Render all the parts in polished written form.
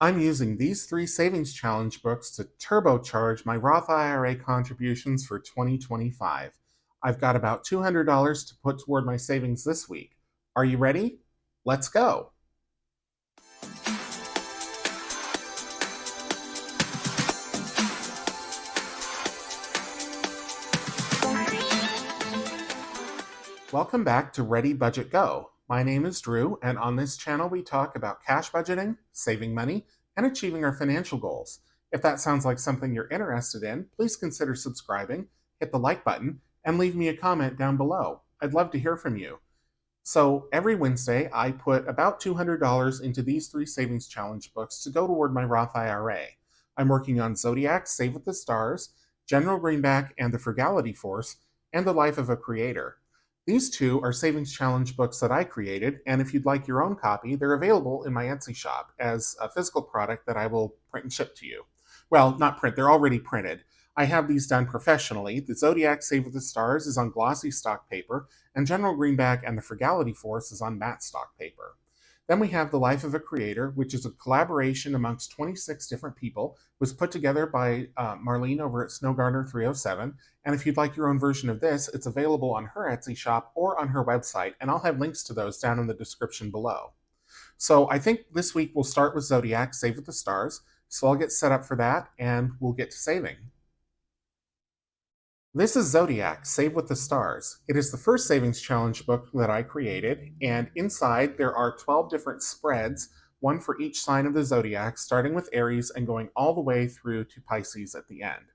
I'm using these three savings challenge books to turbocharge my Roth IRA contributions for 2025. I've got about $200 to put toward my savings this week. Are you ready? Let's go. Welcome back to Ready Budget Go. My name is Drew, and on this channel we talk about cash budgeting, saving money, and achieving our financial goals. If that sounds like something you're interested in, please consider subscribing, hit the like button, and leave me a comment down below. I'd love to hear from you. So every Wednesday, I put about $200 into these three savings challenge books to go toward my Roth IRA. I'm working on Zodiac, Save with the Stars, General Greenback, and the Frugality Force, and The Life of a Creator. These two are savings challenge books that I created, and if you'd like your own copy, they're available in my Etsy shop as a physical product that I will print and ship to you. Well, not print, they're already printed. I have these done professionally. The Zodiac Save with the Stars is on glossy stock paper, and General Greenback and the Frugality Force is on matte stock paper. Then we have The Life of a Creator, which is a collaboration amongst 26 different people. It was put together by Marlene over at Snowgarner 307. And if you'd like your own version of this, it's available on her Etsy shop or on her website, and I'll have links to those down in the description below. So I think this week we'll start with Zodiac, Save with the Stars. So I'll get set up for that, and we'll get to saving. This is Zodiac, Save with the Stars. It is the first savings challenge book that I created, and inside there are 12 different spreads, one for each sign of the zodiac, starting with Aries and going all the way through to Pisces at the end.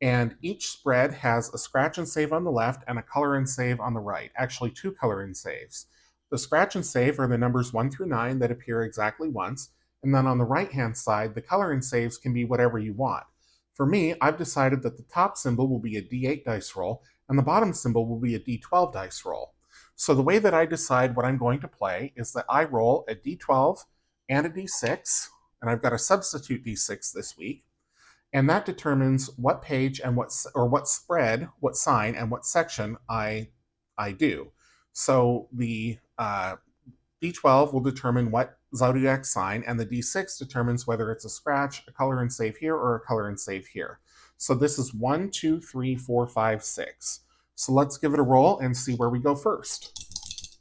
And each spread has a scratch and save on the left and a color and save on the right, actually two color and saves. The scratch and save are the numbers 1 through 9 that appear exactly once, and then on the right-hand side, the color and saves can be whatever you want. For me, I've decided that the top symbol will be a D8 dice roll, and the bottom symbol will be a D12 dice roll. So the way that I decide what I'm going to play is that I roll a D12 and a D6, and I've got a substitute D6 this week, and that determines what page and what spread, what sign, and what section I do. So the D12 will determine what zodiac sign, and the D6 determines whether it's a scratch, a color and save here, or a color and save here. So this is 1, 2, 3, 4, 5, 6. So let's give it a roll and see where we go first.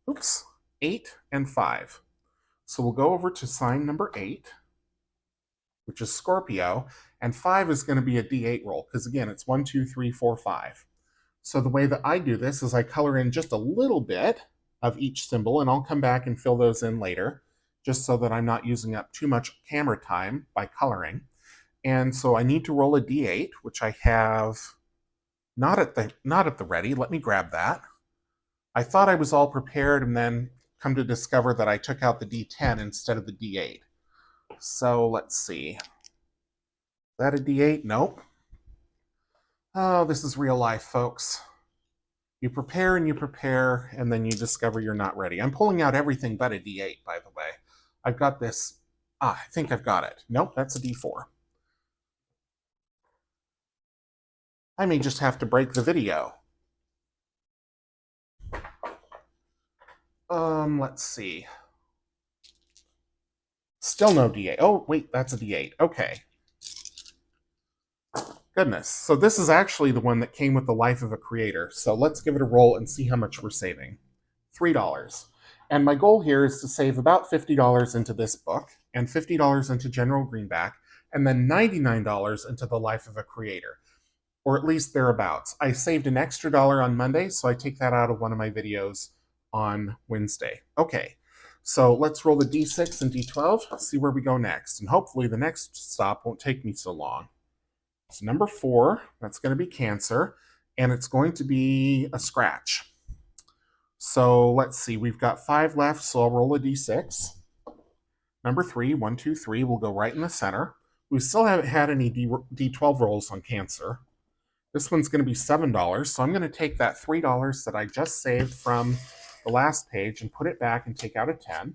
Oops, 8 and 5. So we'll go over to sign number 8, which is Scorpio, and 5 is going to be a D8 roll, because again, it's 1, 2, 3, 4, 5. So the way that I do this is I color in just a little bit of each symbol, and I'll come back and fill those in later, just so that I'm not using up too much camera time by coloring. And so I need to roll a D8, which I have not at the ready. Let me grab that. I thought I was all prepared, and then come to discover that I took out the D10 instead of the D8. So let's see. Is that a D8? Nope. Oh, this is real life, folks. You prepare and you prepare, and then you discover you're not ready. I'm pulling out everything but a D8, by the way. I've got this. I think I've got it. Nope, that's a D4. I may just have to break the video. Let's see. Still no D8. Oh, wait, that's a D8. Okay. Goodness. So this is actually the one that came with the Life of a Creator. So let's give it a roll and see how much we're saving. $3. And my goal here is to save about $50 into this book, and $50 into General Greenback, and then $99 into the Life of a Creator, or at least thereabouts. I saved an extra dollar on Monday, so I take that out of one of my videos on Wednesday. Okay, so let's roll the D6 and D12, see where we go next, and hopefully the next stop won't take me so long. So number 4, that's going to be Cancer, and it's going to be a scratch. So let's see, we've got 5 left, so I'll roll a D6. Number 3, 1, 2, 3, will go right in the center. We still haven't had any D12 rolls on Cancer. This one's going to be $7, so I'm going to take that $3 that I just saved from the last page and put it back and take out a 10.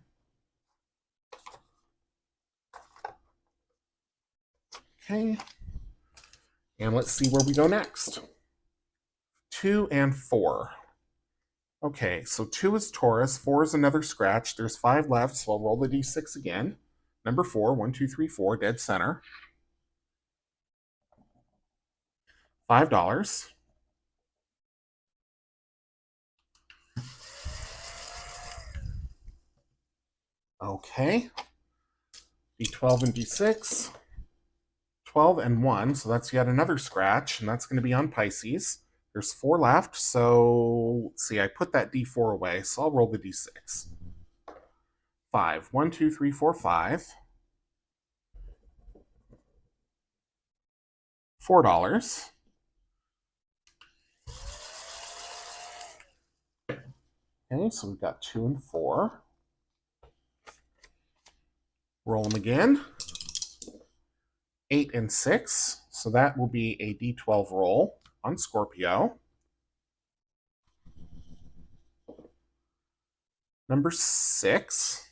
Okay. And let's see where we go next. 2 and 4. Okay, so 2 is Taurus, 4 is another scratch. There's 5 left, so I'll roll the d6 again. Number 4, 1, 2, 3, 4, dead center. $5. Okay, d12 and d6. 12 and 1, so that's yet another scratch, and that's going to be on Pisces. There's 4 left, so let's see, I put that d4 away, so I'll roll the d6. 5. 1, 2, 3, 4, 5. $4. Okay, so we've got 2 and 4. Roll them again. 8 and 6, so that will be a d12 roll on Scorpio. Number 6.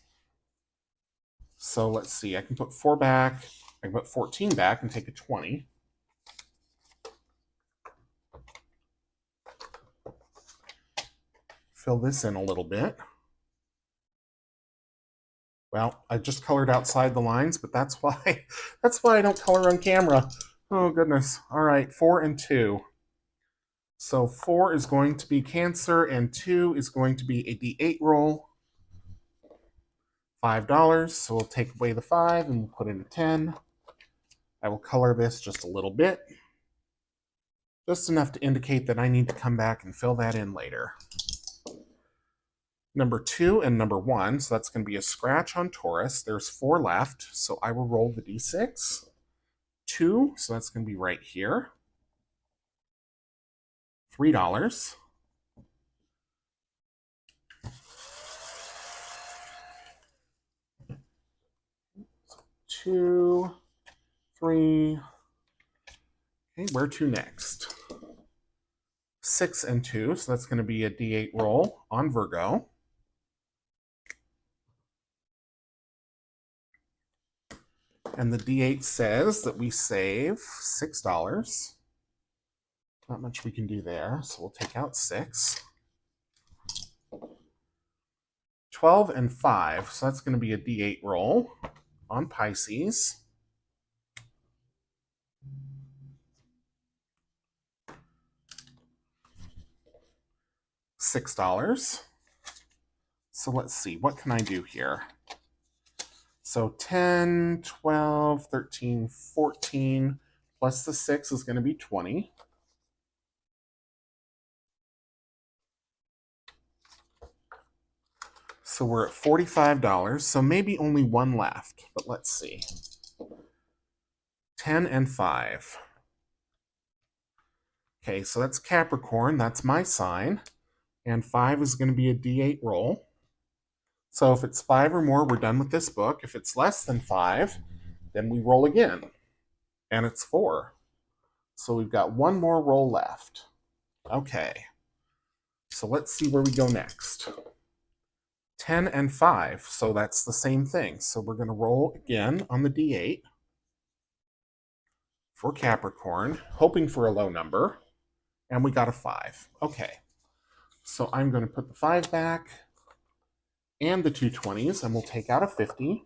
So let's see, I can put 4 back, I can put 14 back and take a 20. Fill this in a little bit. Well, I just colored outside the lines, but that's why I don't color on camera. Oh goodness. All right, 4 and 2. So 4 is going to be Cancer and 2 is going to be a d8 roll. $5. So we'll take away the 5 and we'll put in a 10. I will color this just a little bit. Just enough to indicate that I need to come back and fill that in later. Number 2 and number 1, so that's going to be a scratch on Taurus. There's 4 left, so I will roll the d6. 2, so that's going to be right here. $3. 2, 3. Okay, where to next? 6 and 2, so that's going to be a d8 roll on Virgo. And the d8 says that we save $6. Not much we can do there, so we'll take out 6. 12 and 5, so that's going to be a d8 roll on Pisces. $6. So let's see, what can I do here? So 10, 12, 13, 14, plus the 6 is going to be 20. So we're at $45, so maybe only one left, but let's see. 10 and 5. Okay, so that's Capricorn, that's my sign, and 5 is going to be a d8 roll. So if it's 5 or more, we're done with this book. If it's less than 5, then we roll again, and it's 4. So we've got one more roll left. Okay, so let's see where we go next. 10 and 5, so that's the same thing. So we're going to roll again on the d8 for Capricorn, hoping for a low number, and we got a 5. Okay, so I'm going to put the 5 back and the 2 20s, and we'll take out a 50.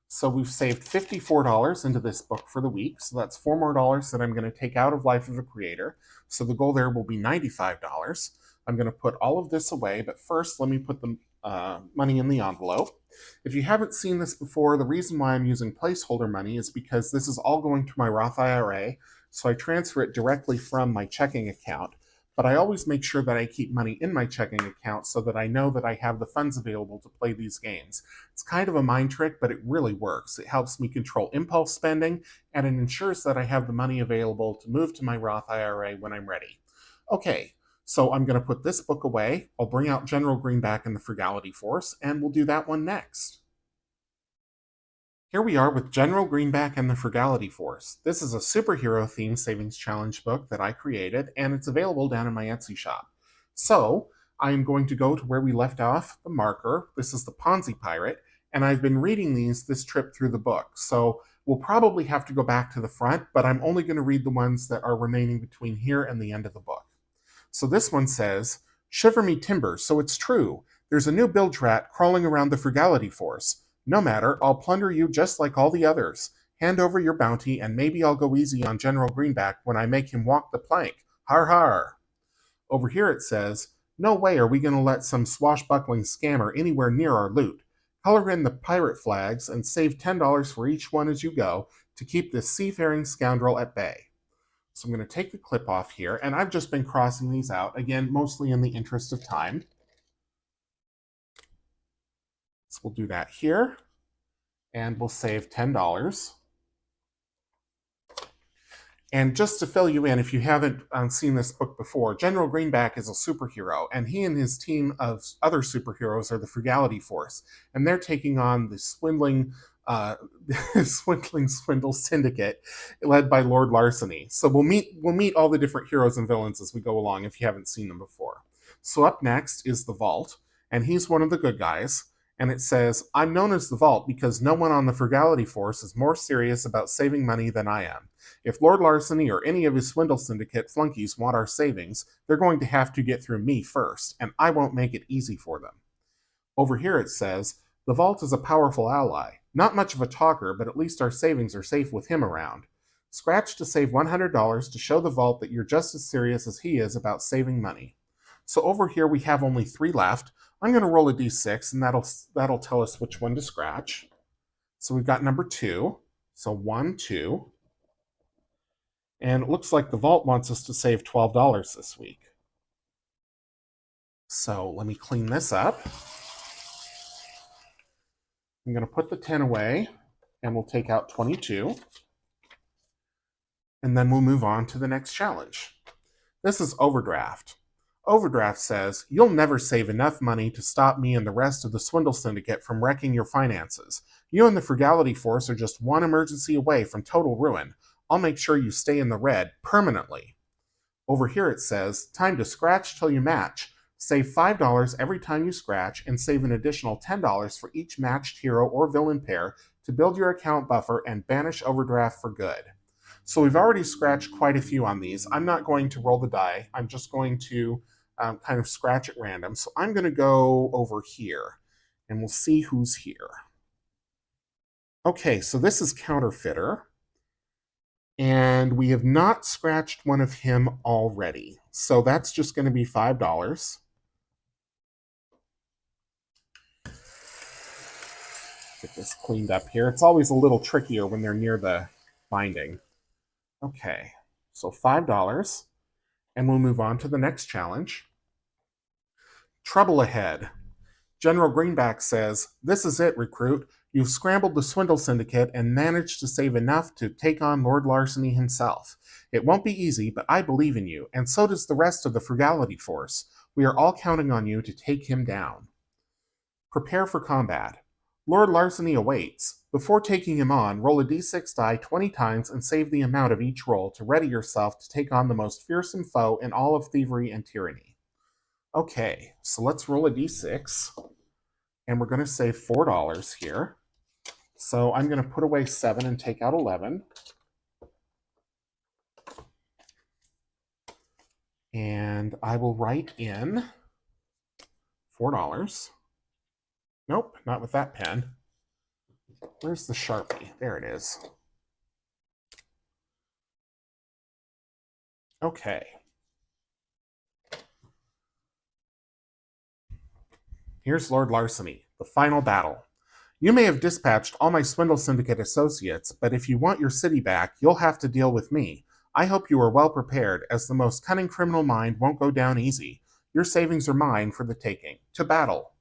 So we've saved $54 into this book for the week. So that's $4 more that I'm going to take out of Life of a Creator. So the goal there will be $95. I'm going to put all of this away, but first let me put the money in the envelope. If you haven't seen this before, the reason why I'm using placeholder money is because this is all going to my Roth IRA, so I transfer it directly from my checking account. But I always make sure that I keep money in my checking account so that I know that I have the funds available to play these games. It's kind of a mind trick, but it really works. It helps me control impulse spending, and it ensures that I have the money available to move to my Roth IRA when I'm ready. Okay, so I'm going to put this book away. I'll bring out General Greenback and the Frugality Force, and we'll do that one next. Here we are with General Greenback and the Frugality Force. This is a superhero-themed savings challenge book that I created, and it's available down in my Etsy shop. So, I am going to go to where we left off, the marker. This is the Ponzi Pirate, and I've been reading this trip through the book. So, we'll probably have to go back to the front, but I'm only going to read the ones that are remaining between here and the end of the book. So this one says, Shiver me timbers, so it's true. There's a new bilge rat crawling around the Frugality Force. No matter, I'll plunder you just like all the others. Hand over your bounty, and maybe I'll go easy on General Greenback when I make him walk the plank. Har har. Over here it says, no way are we going to let some swashbuckling scammer anywhere near our loot. Color in the pirate flags and save $10 for each one as you go to keep this seafaring scoundrel at bay. So I'm going to take the clip off here, and I've just been crossing these out, again, mostly in the interest of time. So we'll do that here, and we'll save $10. And just to fill you in, if you haven't seen this book before, General Greenback is a superhero, and he and his team of other superheroes are the Frugality Force, and they're taking on the swindle syndicate led by Lord Larceny. So we'll meet all the different heroes and villains as we go along if you haven't seen them before. So up next is the Vault, and he's one of the good guys. And it says, I'm known as the Vault because no one on the Frugality Force is more serious about saving money than I am. If Lord Larceny or any of his swindle syndicate flunkies want our savings, they're going to have to get through me first, and I won't make it easy for them. Over here it says, the Vault is a powerful ally. Not much of a talker, but at least our savings are safe with him around. Scratch to save $100 to show the Vault that you're just as serious as he is about saving money. So over here we have only 3 left. I'm going to roll a d6, and that'll tell us which one to scratch. So we've got number 2. So 1, 2. And it looks like the Vault wants us to save $12 this week. So let me clean this up. I'm going to put the 10 away, and we'll take out 22. And then we'll move on to the next challenge. This is Overdraft. Overdraft says, you'll never save enough money to stop me and the rest of the swindle syndicate from wrecking your finances. You and the Frugality Force are just one emergency away from total ruin. I'll make sure you stay in the red permanently. Over here it says, time to scratch till you match. Save $5 every time you scratch and save an additional $10 for each matched hero or villain pair to build your account buffer and banish Overdraft for good. So we've already scratched quite a few on these. I'm not going to roll the die. I'm just going to kind of scratch at random. So I'm going to go over here, and we'll see who's here. Okay, so this is Counterfeiter, and we have not scratched one of him already. So that's just going to be $5. Get this cleaned up here. It's always a little trickier when they're near the binding. Okay, so $5, and we'll move on to the next challenge. Trouble ahead. General Greenback says, this is it, recruit. You've scrambled the swindle syndicate and managed to save enough to take on Lord Larceny himself. It won't be easy, but I believe in you, and so does the rest of the Frugality Force. We are all counting on you to take him down. Prepare for combat. Lord Larceny awaits. Before taking him on, roll a d6 die 20 times and save the amount of each roll to ready yourself to take on the most fearsome foe in all of thievery and tyranny. Okay, so let's roll a d6, and we're going to save $4 here. So I'm going to put away 7 and take out 11. And I will write in $4. Nope, not with that pen. Where's the Sharpie? There it is. Okay. Here's Lord Larceny, the final battle. You may have dispatched all my Swindle Syndicate associates, but if you want your city back, you'll have to deal with me. I hope you are well prepared, as the most cunning criminal mind won't go down easy. Your savings are mine for the taking. To battle.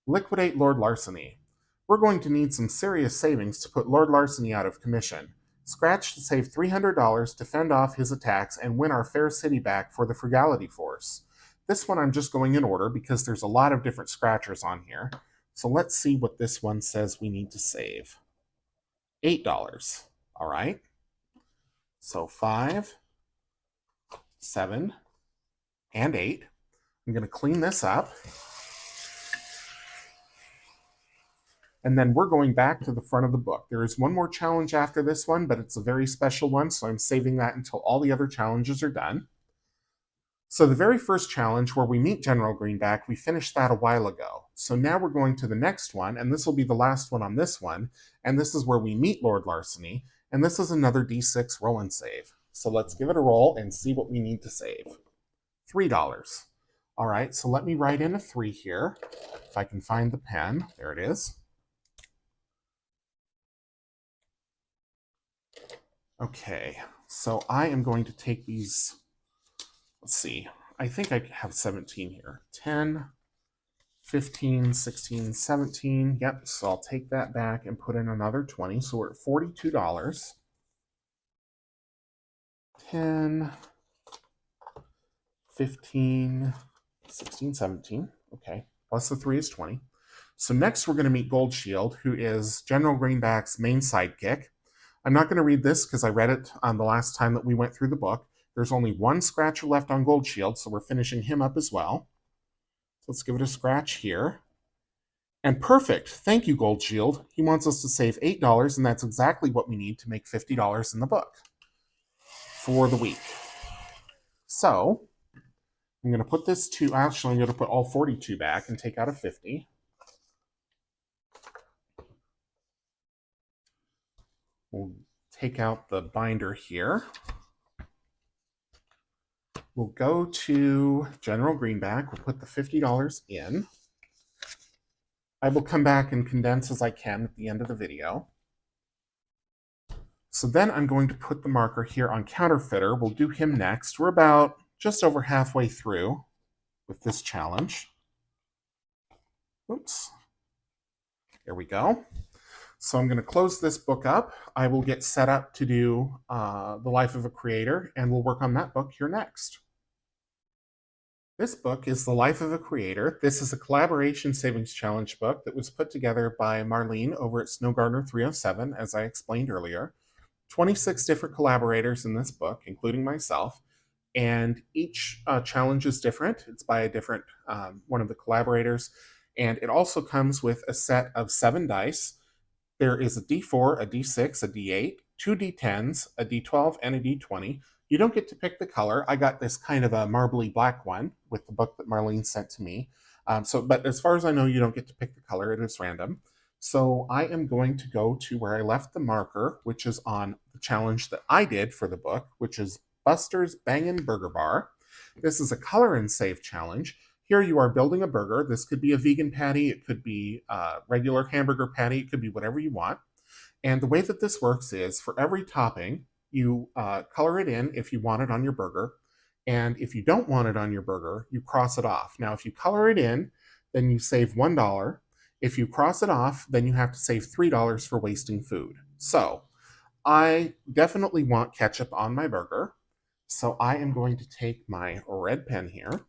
Liquidate Lord Larceny. We're going to need some serious savings to put Lord Larceny out of commission. Scratch to save $300 to fend off his attacks and win our fair city back for the Frugality Force. This one I'm just going in order because there's a lot of different scratchers on here. So let's see what this one says we need to save. $8. All right. So 5, 7, and 8. I'm going to clean this up. And then we're going back to the front of the book. There is one more challenge after this one, but it's a very special one, so I'm saving that until all the other challenges are done. So the very first challenge where we meet General Greenback, we finished that a while ago. So now we're going to the next one, and this will be the last one on this one, and this is where we meet Lord Larceny, and this is another D6 roll and save. So let's give it a roll and see what we need to save. $3. All right, so let me write in a 3 here. If I can find the pen, there it is. Okay, so I am going to take these, let's see, I think I have 17 here. 10, 15, 16, 17. Yep, so I'll take that back and put in another 20. So we're at $42. 10, 15, 16, 17. Okay, plus the 3 is 20. So next we're going to meet Gold Shield, who is General Greenback's main sidekick. I'm not going to read this because I read it on the last time that we went through the book. There's only one scratcher left on Gold Shield, so we're finishing him up as well. So let's give it a scratch here. And perfect. Thank you, Gold Shield. He wants us to save $8, and that's exactly what we need to make $50 in the book for the week. So I'm going to put this to, actually, I'm going to put all 42 back and take out a 50. We'll take out the binder here. We'll go to General Greenback. We'll put the $50 in. I will come back and condense as I can at the end of the video. So then I'm going to put the marker here on Counterfeiter. We'll do him next. We're about just over halfway through with this challenge. Oops. There we go. So I'm going to close this book up. I will get set up to do The Life of a Creator, and we'll work on that book here next. This book is The Life of a Creator. This is a collaboration savings challenge book that was put together by Marlene over at Snow Gardener 307, as I explained earlier. 26 different collaborators in this book, including myself, and each challenge is different. It's by a different one of the collaborators, and it also comes with a set of 7 dice. There is a D4, a D6, a D8, 2 D10s, a D12, and a D20. You don't get to pick the color. I got this kind of a marbly black one with the book that Marlene sent to me. But as far as I know, you don't get to pick the color. It is random. So I am going to go to where I left the marker, which is on the challenge that I did for the book, which is Buster's Bangin' Burger Bar. This is a color and save challenge. Here you are building a burger. This could be a vegan patty. It could be a regular hamburger patty. It could be whatever you want. And the way that this works is for every topping, you color it in if you want it on your burger. And if you don't want it on your burger, you cross it off. Now, if you color it in, then you save $1. If you cross it off, then you have to save $3 for wasting food. So I definitely want ketchup on my burger. So I am going to take my red pen here,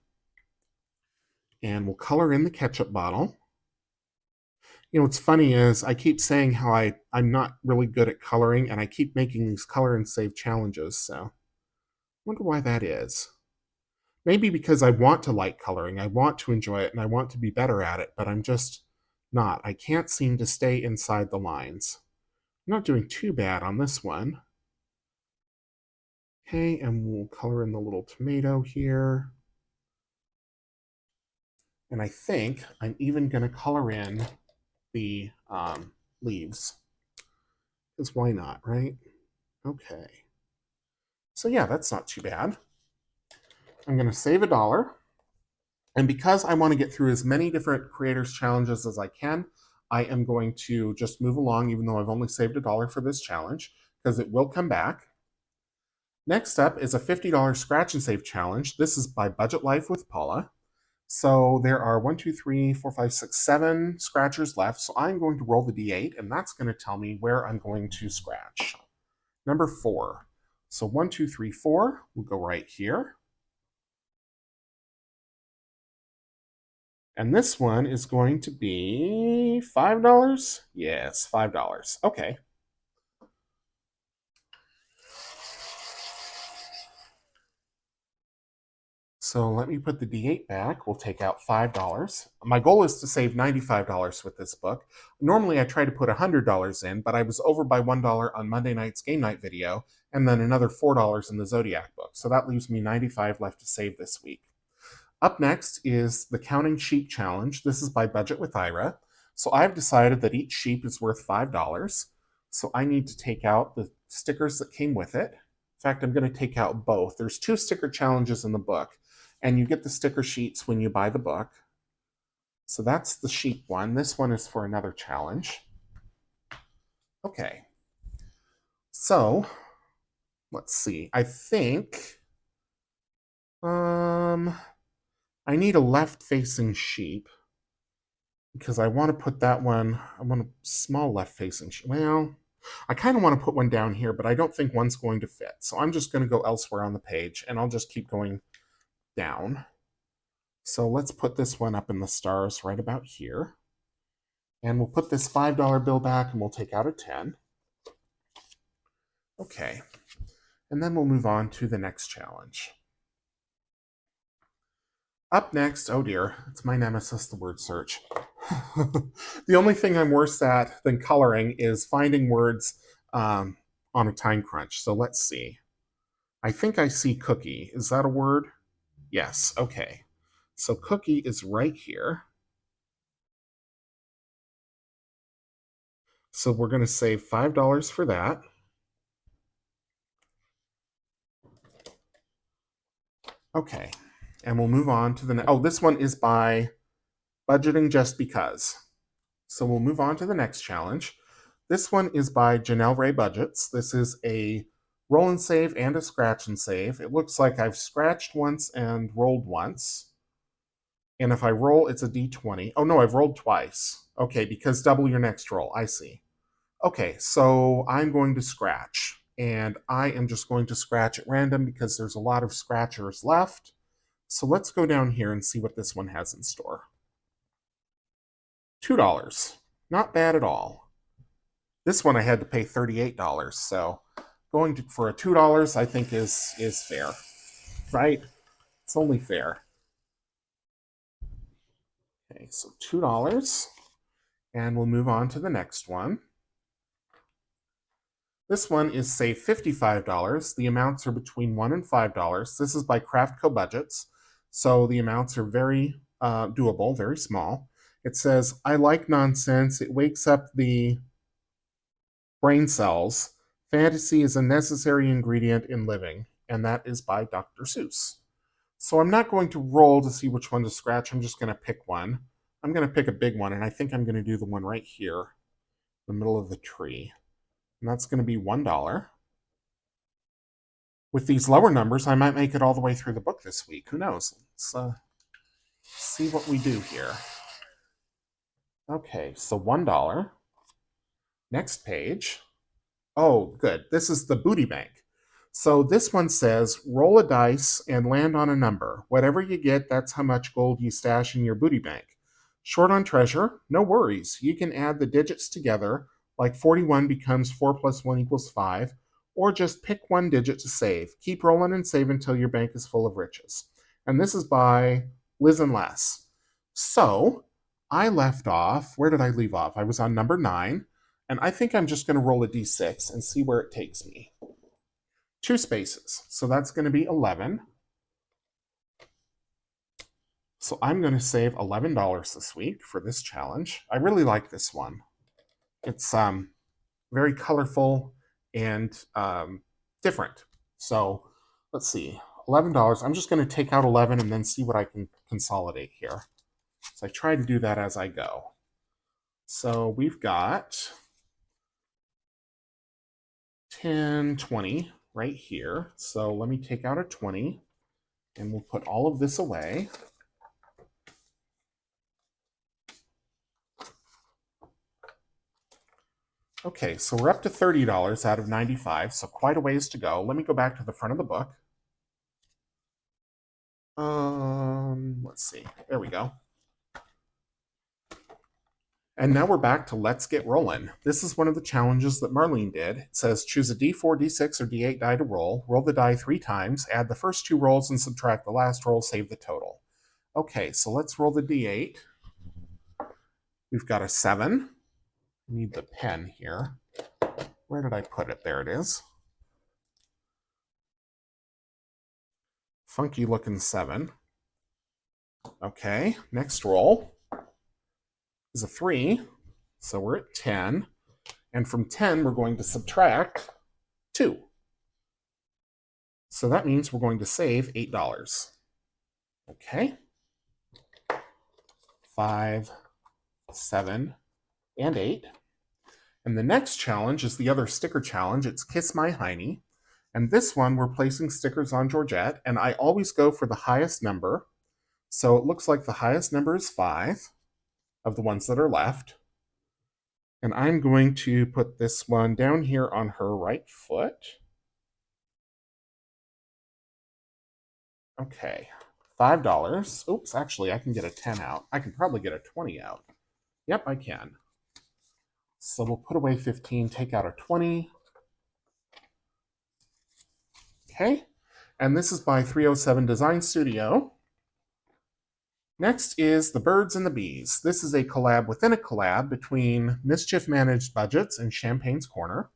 and we'll color in the ketchup bottle. You know, what's funny is I keep saying how I'm not really good at coloring, and I keep making these color and save challenges, so I wonder why that is. Maybe because I want to like coloring, I want to enjoy it, and I want to be better at it, but I'm just not. I can't seem to stay inside the lines. I'm not doing too bad on this one. Okay, and we'll color in the little tomato here. And I think I'm even going to color in the leaves. Because why not, right? Okay. So yeah, that's not too bad. I'm going to save $1. And because I want to get through as many different creators challenges as I can, I am going to just move along, even though I've only saved $1 for this challenge, because it will come back. Next up is a $50 scratch and save challenge. This is by Budget Life with Paula. So there are 1, 2, 3, 4, 5, 6, 7 scratchers left. So I'm going to roll the D8, and that's going to tell me where I'm going to scratch. Number 4. So 1, 2, 3, 4. We'll go right here. And this one is going to be $5? Yes, $5. Okay. So let me put the D8 back. We'll take out $5. My goal is to save $95 with this book. Normally I try to put $100 in, but I was over by $1 on Monday night's game night video, and then another $4 in the Zodiac book. So that leaves me $95 left to save this week. Up next is the Counting Sheep Challenge. This is by Budget with IRA. So I've decided that each sheep is worth $5. So I need to take out the stickers that came with it. In fact, I'm going to take out both. There's 2 sticker challenges in the book, and you get the sticker sheets when you buy the book. So that's the sheep one. This one is for another challenge. Okay. So, let's see. I think I need a left-facing sheep because I want to put that one, I want a small left-facing sheep. Well, I kind of want to put one down here, but I don't think one's going to fit. So I'm just going to go elsewhere on the page, and I'll just keep going down. So let's put this one up in the stars right about here. And we'll put this $5 bill back, and we'll take out a 10. Okay. And then we'll move on to the next challenge. Up next, oh dear, it's my nemesis, the word search. The only thing I'm worse at than coloring is finding words on a time crunch. So let's see. I think I see cookie. Is that a word? Yes, okay. So cookie is right here. So we're going to save $5 for that. Okay, and we'll move on to the next. Oh, this one is by Budgeting Just Because. So we'll move on to the next challenge. This one is by Janelle Ray Budgets. This is a roll and save and a scratch and save. It looks like I've scratched once and rolled once. And if I roll, it's a d20. Oh no, I've rolled twice. Okay, because double your next roll. I see. Okay, so I'm going to scratch. And I am just going to scratch at random because there's a lot of scratchers left. So let's go down here and see what this one has in store. $2. Not bad at all. This one I had to pay $38, so going for a $2 I think is fair, right? It's only fair. Okay, so $2, and we'll move on to the next one. This one is save $55. The amounts are between $1 and $5. This is by Craftco Budgets, so the amounts are very doable, very small. It says, I like nonsense. It wakes up the brain cells. Fantasy is a necessary ingredient in living, and that is by Dr. Seuss. So I'm not going to roll to see which one to scratch. I'm just going to pick one. I'm going to pick a big one, and I think I'm going to do the one right here, in the middle of the tree. And that's going to be $1. With these lower numbers, I might make it all the way through the book this week. Who knows? Let's see what we do here. Okay, so $1. Next page. Oh, good. This is the booty bank. So this one says, roll a dice and land on a number. Whatever you get, that's how much gold you stash in your booty bank. Short on treasure? No worries. You can add the digits together, like 41 becomes 4 plus 1 equals 5, or just pick one digit to save. Keep rolling and save until your bank is full of riches. And this is by Liz and Les. So I left off, where did I leave off? I was on number 9. And I think I'm just going to roll a d6 and see where it takes me. 2 spaces. So that's going to be 11. So I'm going to save $11 this week for this challenge. I really like this one. It's very colorful and different. So let's see. $11. I'm just going to take out 11 and then see what I can consolidate here. So I try to do that as I go. So we've got 10, 20 right here. So let me take out a 20 and we'll put all of this away. Okay, so we're up to $30 out of 95, so quite a ways to go. Let me go back to the front of the book. Let's see. There we go. And now we're back to Let's Get Rolling. This is one of the challenges that Marlene did. It says choose a d4, d6, or d8 die to roll. Roll the die 3 times, add the first 2 rolls and subtract the last roll, save the total. Okay, so let's roll the d8. We've got a 7. I need the pen here. Where did I put it? There it is. Funky looking 7. Okay, next roll is a 3. So we're at 10. And from 10, we're going to subtract 2. So that means we're going to save $8. Okay. 5, 7, and 8. And the next challenge is the other sticker challenge. It's Kiss My Heiny. And this one, we're placing stickers on Georgette, and I always go for the highest number. So it looks like the highest number is 5 of the ones that are left. And I'm going to put this one down here on her right foot. Okay, $5. Oops, actually, I can get a 10 out. I can probably get a 20 out. Yep, I can. So we'll put away 15, take out a 20. Okay, and this is by 307 Design Studio. Next is The Birds and the Bees. This is a collab within a collab between Mischief Managed Budgets and Champagne's Corner.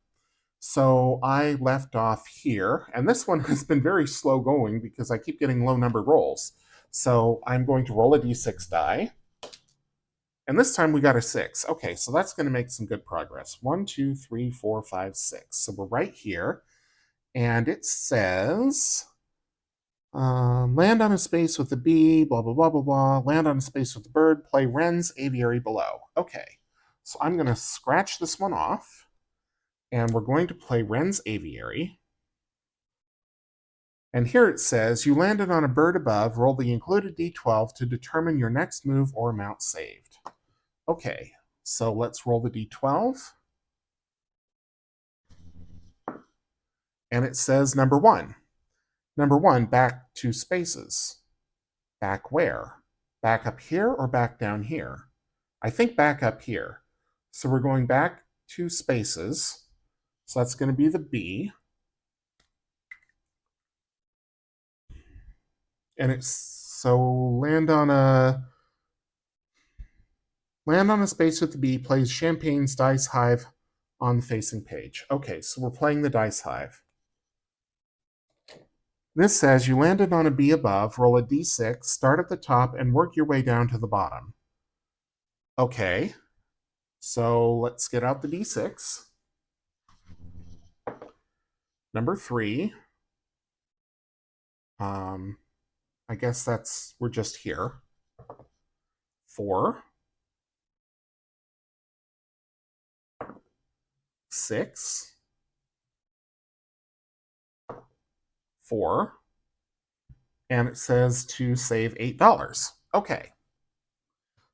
So I left off here, and this one has been very slow going because I keep getting low numbered rolls. So I'm going to roll a d6 die. And this time we got a 6. Okay, so that's going to make some good progress. 1, 2, 3, 4, 5, 6. So we're right here. And it says, land on a space with the bee, blah, blah, blah, blah, blah. Land on a space with the bird, play Wren's Aviary below. Okay, so I'm going to scratch this one off. And we're going to play Wren's Aviary. And here it says, you landed on a bird above, roll the included d12 to determine your next move or amount saved. Okay, so let's roll the d12. And it says number 1. Number 1, back 2 spaces. Back where? Back up here or back down here? I think back up here. So we're going back 2 spaces. So that's going to be the B. And it's so land on a space with the B, plays Champagne's Dice Hive on the facing page. Okay, so we're playing the Dice Hive. This says you landed on a B above, roll a d6, start at the top, and work your way down to the bottom. Okay, so let's get out the d6. Number 3. I guess we're just here. 4. 6. 4. And it says to save $8. Okay.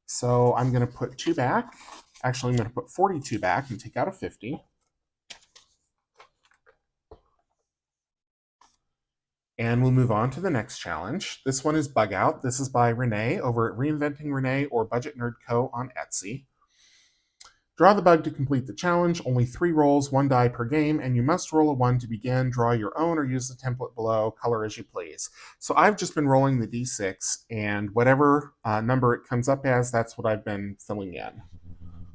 So I'm going to put 2 back. Actually, I'm going to put 42 back and take out a 50. And we'll move on to the next challenge. This one is Bug Out. This is by Renee over at Reinventing Renee or Budget Nerd Co. on Etsy. Draw the bug to complete the challenge. Only 3 rolls, 1 die per game, and you must roll a 1 to begin. Draw your own or use the template below. Color as you please. So I've just been rolling the d6, and whatever number it comes up as, that's what I've been filling in.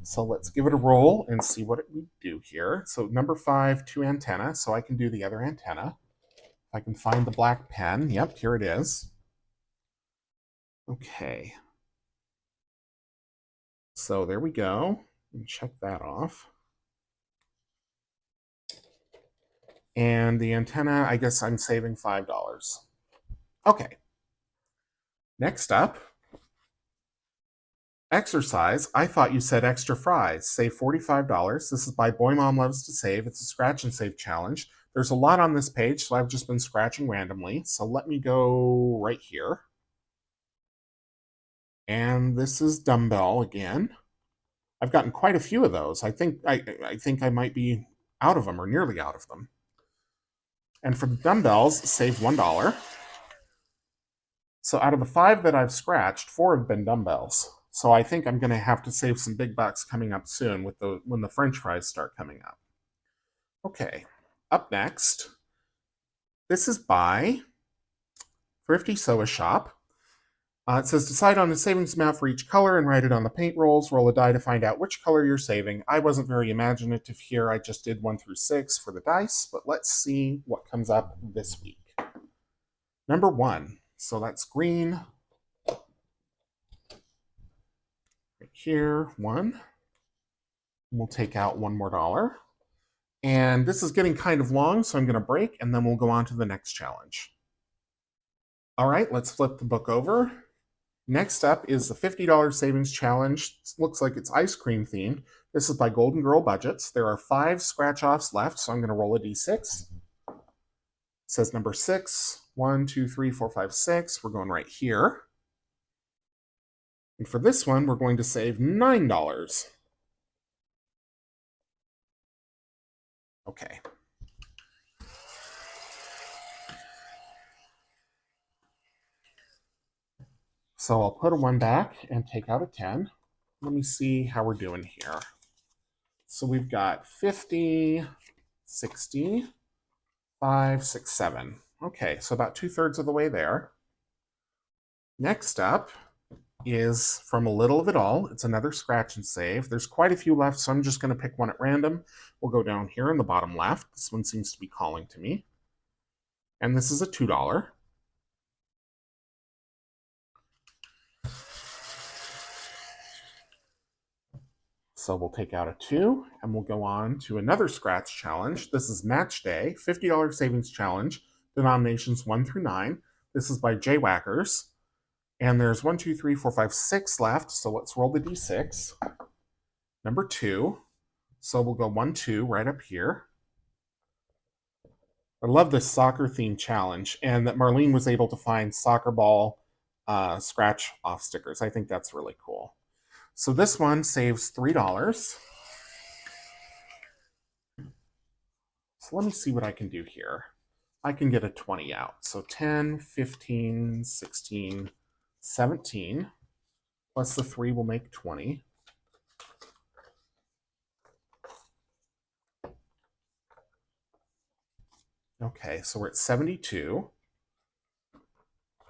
So let's give it a roll and see what we do here. So number 5, 2 antenna, so I can do the other antenna. If I can find the black pen. Yep, here it is. Okay. So there we go. Check that off. And the antenna, I guess I'm saving $5. Okay. Next up, exercise. I thought you said extra fries. Save $45. This is by Boy Mom Loves to Save. It's a scratch and save challenge. There's a lot on this page, so I've just been scratching randomly. So let me go right here. And this is dumbbell again. I've gotten quite a few of those. I think I might be out of them or nearly out of them. And for the dumbbells, save $1. So out of the 5 that I've scratched, 4 have been dumbbells. So I think I'm going to have to save some big bucks coming up soon with when the French fries start coming up. Okay, up next, this is by Thrifty Sew Shop. It says decide on the savings amount for each color and write it on the paint rolls. Roll a die to find out which color you're saving. I wasn't very imaginative here. I just did 1 through 6 for the dice, but let's see what comes up this week. Number 1. So that's green. Right here, 1. We'll take out $1 more. And this is getting kind of long, so I'm going to break, and then we'll go on to the next challenge. All right, let's flip the book over. Next up is the $50 savings challenge. It looks like it's ice cream themed. This is by Golden Girl Budgets. There are 5 scratch offs left, so I'm going to roll a d6. It says number 6. 1, 2, 3, 4, 5, 6. We're going right here. And for this one, we're going to save $9. Okay. So I'll put a 1 back and take out a 10. Let me see how we're doing here. So we've got 50, 60, 5, 6, 7. Okay, so about 2/3 of the way there. Next up is from A Little of It All. It's another scratch and save. There's quite a few left, so I'm just going to pick one at random. We'll go down here in the bottom left. This one seems to be calling to me. And this is a $2. So we'll take out a 2, and we'll go on to another scratch challenge. This is Match Day, $50 savings challenge, denominations 1 through 9. This is by J Whackers. And there's 1, 2, 3, 4, 5, 6 left, so let's roll the d6. Number 2. So we'll go 1, 2 right up here. I love this soccer-themed challenge, and that Marlene was able to find soccer ball scratch-off stickers. I think that's really cool. So this one saves $3. So let me see what I can do here. I can get a 20 out. So 10, 15, 16, 17, plus the 3 will make 20. Okay, so we're at 72.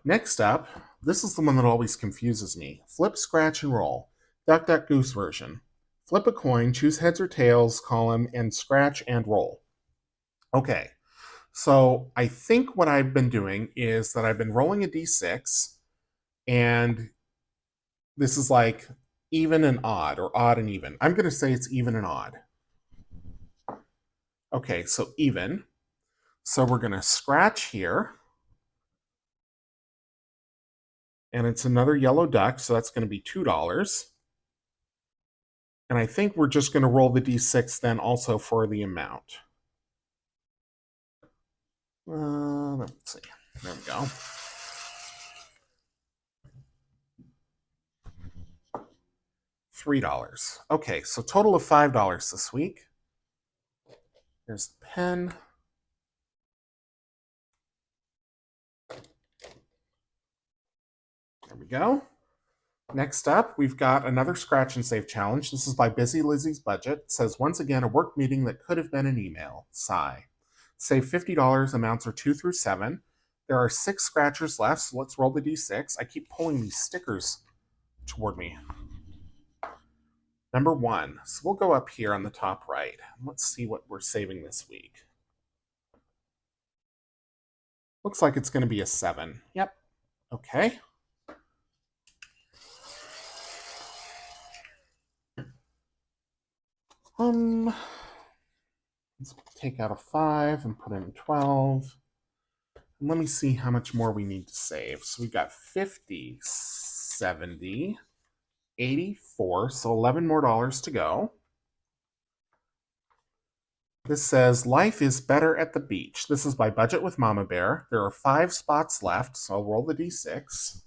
Next up, this is the one that always confuses me. Flip, scratch, and roll. Duck, Duck, Goose version. Flip a coin, choose heads or tails column, and scratch and roll. Okay, so I think what I've been doing is that I've been rolling a d6, and this is like even and odd, or odd and even. I'm going to say it's even and odd. Okay, so even. So we're going to scratch here. And it's another yellow duck, so that's going to be $2. And I think we're just going to roll the d6 then also for the amount. Let's see. There we go. $3. Okay, so total of $5 this week. Here's the pen. There we go. Next up, we've got another scratch and save challenge. This is by Busy Lizzie's Budget. It says, once again, a work meeting that could have been an email. Sigh. Save $50. Amounts are 2 through 7. There are 6 scratchers left, so let's roll the d6. I keep pulling these stickers toward me. Number 1. So we'll go up here on the top right. Let's see what we're saving this week. Looks like it's going to be a 7. Yep. Okay. Let's take out a 5 and put in 12. And let me see how much more we need to save. So we've got 50, 70, 84, so $11 more to go. This says, life is better at the beach. This is by Budget with Mama Bear. There are 5 spots left, so I'll roll the d6.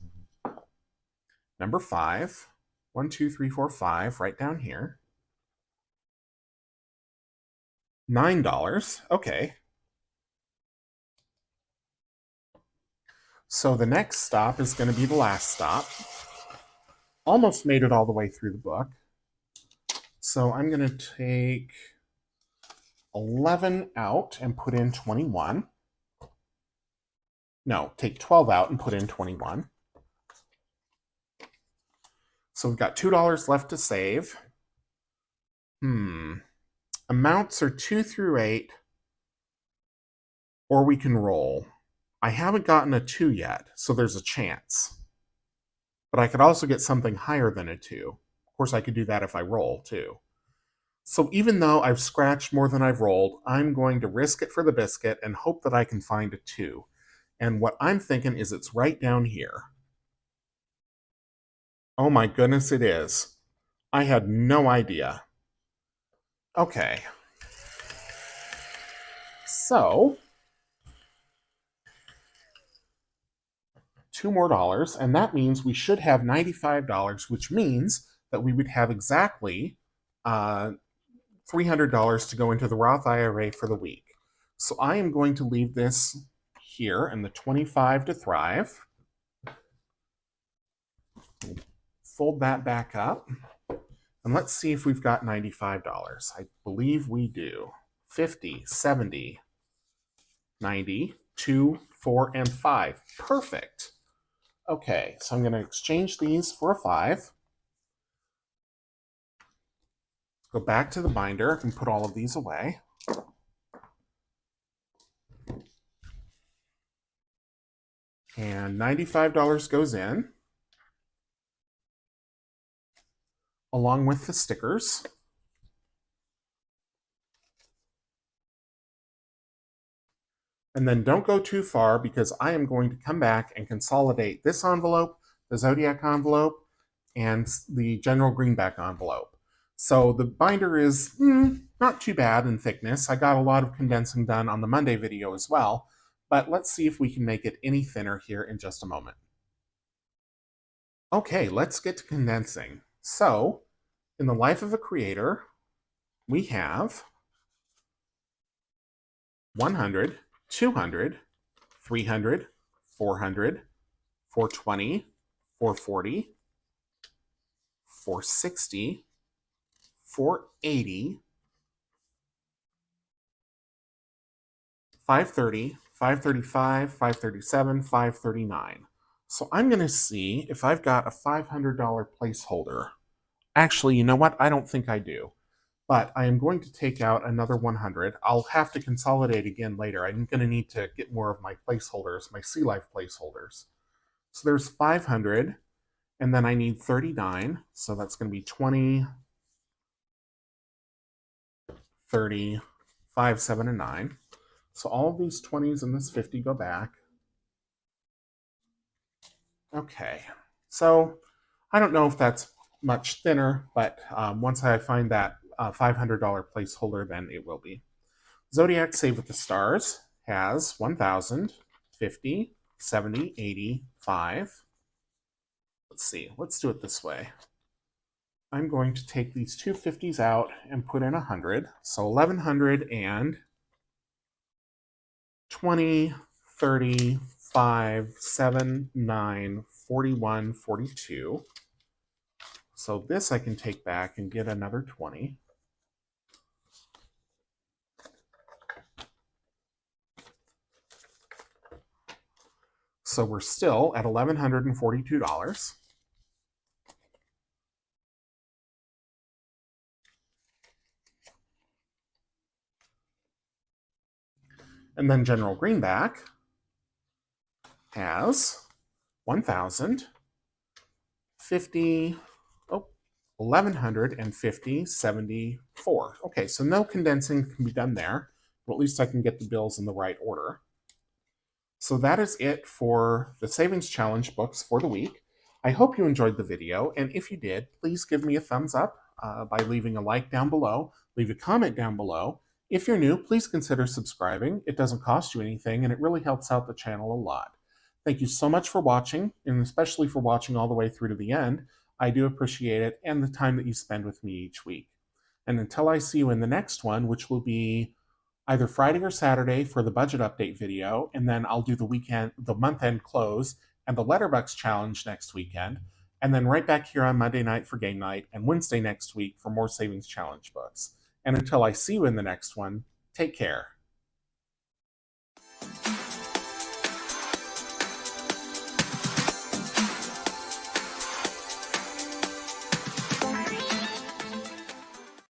Number 5. 1, 2, 3, 4, 5, right down here. $9. Okay. So the next stop is going to be the last stop. almost made it all the way through the book. So I'm going to take 11 out and put in 21. No, take 12 out and put in 21. So we've got $2 left to save. Amounts are 2 through 8, or we can roll. I haven't gotten a 2 yet, so there's a chance. But I could also get something higher than a 2. Of course, I could do that if I roll, too. So even though I've scratched more than I've rolled, I'm going to risk it for the biscuit and hope that I can find a 2. And what I'm thinking is it's right down here. Oh my goodness, it is. I had no idea. Okay. So, $2 more, and that means we should have $95, which means that we would have exactly $300 to go into the Roth IRA for the week. So I am going to leave this here and the 25 to thrive. Fold that back up. And let's see if we've got $95. I believe we do. 50, 70, 90, 2, 4, and 5. Perfect. Okay, so I'm going to exchange these for a 5. Go back to the binder and put all of these away. And $95 goes in, along with the stickers. And then don't go too far because I am going to come back and consolidate this envelope, the Zodiac envelope, and the General Greenback envelope. So the binder is not too bad in thickness. I got a lot of condensing done on the Monday video as well, but let's see if we can make it any thinner here in just a moment. Okay, let's get to condensing. So, in the life of a creator, we have 100, 200, 300, 400, 420, 440, 460, 480, 530, 535, 537, 539. So I'm going to see if I've got a $500 placeholder. Actually, you know what? I don't think I do. But I am going to take out another 100. I'll have to consolidate again later. I'm going to need to get more of my placeholders, my Sea Life placeholders. So there's 500, and then I need 39. So that's going to be 20, 30, 5, 7, and 9. So all of these 20s and this 50 go back. Okay, so I don't know if that's much thinner, but once I find that $500 placeholder, then it will be. Zodiac Save with the Stars has 1,000, 50, 70, 80, 5. Let's see, let's do it this way. I'm going to take these two 50s out and put in 100. So 1,100 and 20, 30, 5, 7, 9, 41, 42. So this I can take back and get another 20. So we're still at $1,142. And then General Greenback has 1,000, 50, 1,150, 74. Okay, so no condensing can be done there, but at least I can get the bills in the right order. So that is it for the Savings Challenge books for the week. I hope you enjoyed the video, and if you did, please give me a thumbs up by leaving a like down below, leave a comment down below. If you're new, please consider subscribing. It doesn't cost you anything, and it really helps out the channel a lot. Thank you so much for watching, and especially for watching all the way through to the end. I do appreciate it, and the time that you spend with me each week. And until I see you in the next one, which will be either Friday or Saturday for the budget update video, and then I'll do the month-end close and the Letterbox challenge next weekend. and then right back here on Monday night for game night and Wednesday next week for more savings challenge books. And until I see you in the next one, take care.